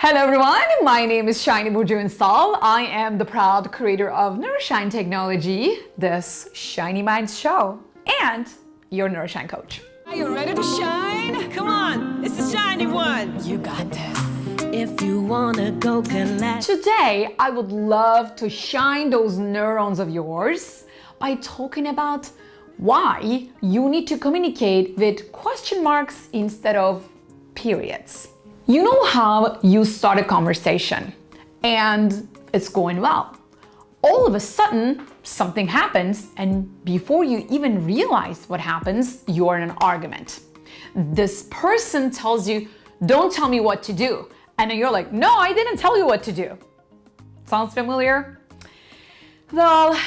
Hello everyone, my name is Shiny Install. I am the proud creator of neuro-shine technology, this Shiny Minds show, and your neuro-shine coach. Are you ready to shine? Come on, it's the shiny one. You got this. If you wanna go collect. Today, I would love to shine those neurons of yours by talking about why you need to communicate with question marks instead of periods. You know how you start a conversation and it's going well. All of a sudden, something happens, and before you even realize what happens, you're in an argument. This person tells you, "Don't tell me what to do." And then you're like, "No, I didn't tell you what to do." Sounds familiar? Well,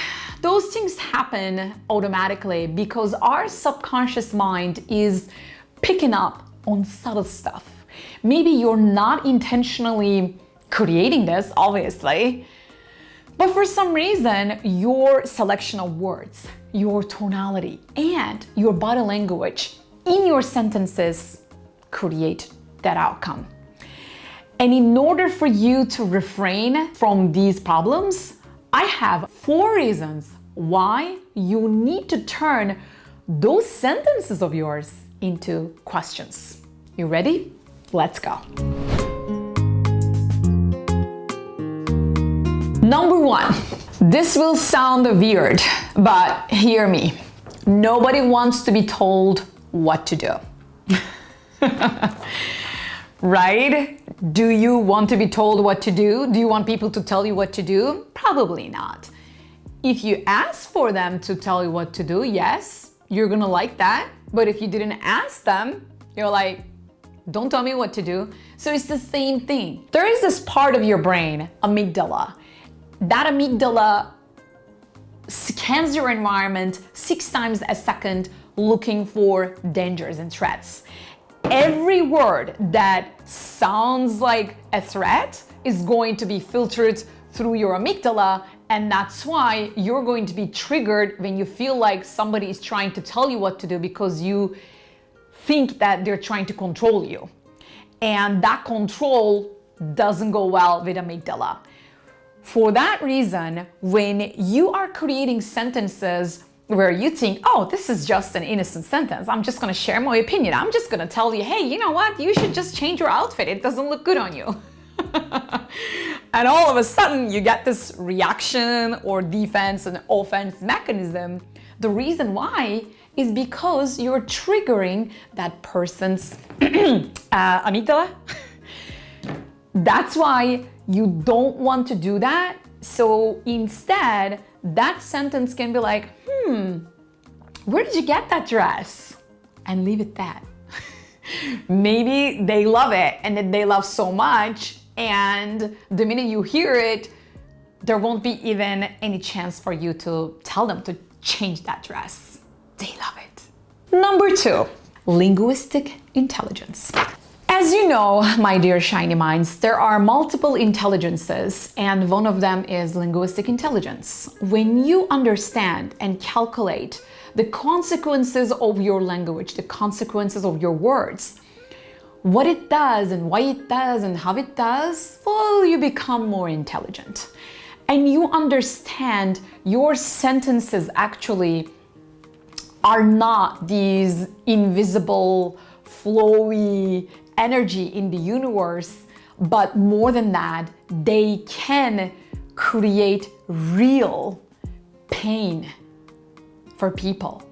those things happen automatically because our subconscious mind is picking up on subtle stuff. Maybe you're not intentionally creating this, obviously, but for some reason, your selection of words, your tonality, and your body language in your sentences create that outcome. And in order for you to refrain from these problems, I have 4 reasons why you need to turn those sentences of yours into questions. You ready? Let's go. Number 1, this will sound weird, but hear me. Nobody wants to be told what to do. Right? Do you want to be told what to do? Do you want people to tell you what to do? Probably not. If you ask for them to tell you what to do, yes, you're gonna like that. But if you didn't ask them, you're like, "Don't tell me what to do." So it's the same thing. There is this part of your brain, amygdala. That amygdala scans your environment 6 times a second looking for dangers and threats. Every word that sounds like a threat is going to be filtered through your amygdala, and that's why you're going to be triggered when you feel like somebody is trying to tell you what to do because you think that they're trying to control you. And that control doesn't go well with amygdala. For that reason, when you are creating sentences where you think, "Oh, this is just an innocent sentence. I'm just gonna share my opinion. I'm just gonna tell you, hey, you know what? You should just change your outfit. It doesn't look good on you." And all of a sudden you get this reaction or defense and offense mechanism. The reason why is because you're triggering that person's amygdala. That's why you don't want to do that. So instead, that sentence can be like, "Where did you get that dress?" And leave it that. Maybe they love it and that they love so much, and the minute you hear it, there won't be even any chance for you to tell them to change that dress. They love it. Number 2, linguistic intelligence. As you know, my dear shiny minds, there are multiple intelligences, and one of them is linguistic intelligence. When you understand and calculate the consequences of your language, the consequences of your words, what it does and why it does and how it does, well, you become more intelligent. And you understand your sentences actually are not these invisible, flowy energy in the universe, but more than that, they can create real pain for people.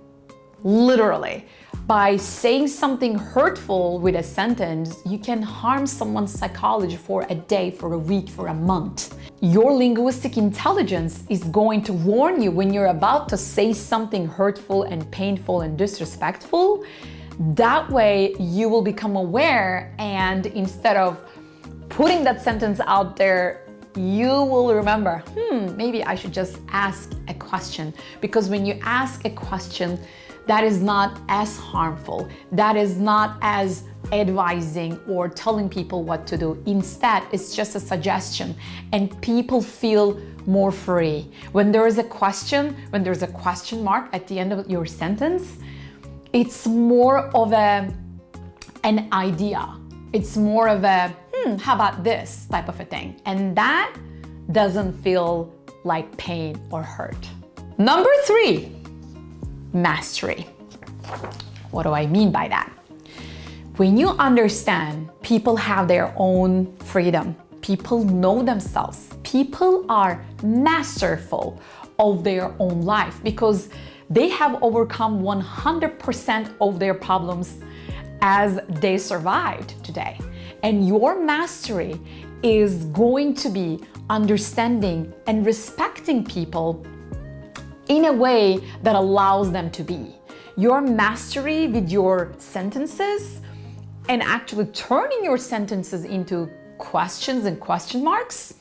Literally. By saying something hurtful with a sentence, you can harm someone's psychology for a day, for a week, for a month. Your linguistic intelligence is going to warn you when you're about to say something hurtful and painful and disrespectful. That way you will become aware, and instead of putting that sentence out there, you will remember, maybe I should just ask a question. Because when you ask a question, that is not as harmful, that is not as advising or telling people what to do. Instead, it's just a suggestion, and people feel more free. When there is a question, when there's a question mark at the end of your sentence, it's more of an idea. It's more of a, how about this type of a thing? And that doesn't feel like pain or hurt. Number 3, mastery. What do I mean by that? When you understand people have their own freedom, people know themselves, people are masterful of their own life because they have overcome 100% of their problems as they survived today. And your mastery is going to be understanding and respecting people in a way that allows them to be. Your mastery with your sentences and actually turning your sentences into questions and question marks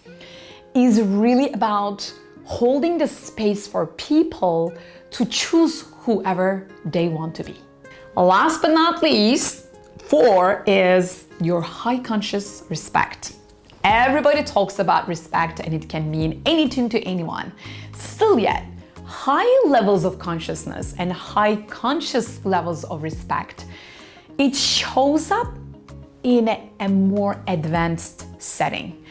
is really about holding the space for people to choose whoever they want to be. Last but not least, 4 is your high conscious respect. Everybody talks about respect and it can mean anything to anyone. Still yet, high levels of consciousness and high conscious levels of respect, it shows up in a more advanced setting.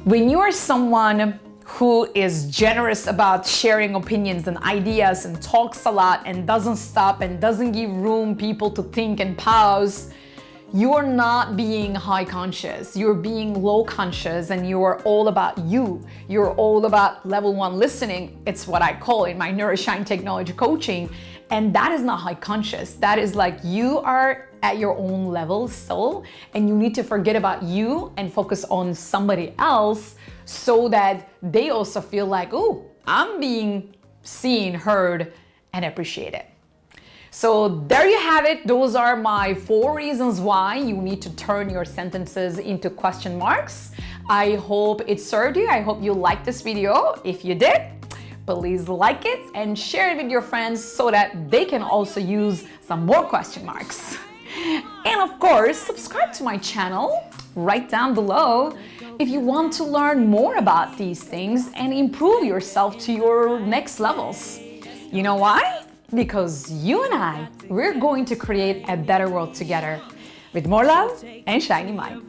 When you are someone who is generous about sharing opinions and ideas and talks a lot and doesn't stop and doesn't give room people to think and pause, you are not being high conscious. You're being low conscious and you are all about you. You're all about level 1 listening. It's what I call in my neuro-shine technology coaching. And that is not high conscious. That is like you are at your own level still and you need to forget about you and focus on somebody else so that they also feel like, oh, I'm being seen, heard, and appreciated. So there you have it. Those are my 4 reasons why you need to turn your sentences into question marks. I hope it served you. I hope you liked this video. If you did, please like it and share it with your friends so that they can also use some more question marks. And of course, subscribe to my channel right down below if you want to learn more about these things and improve yourself to your next levels. You know why? Because you and I, we're going to create a better world together with more love and shiny mind.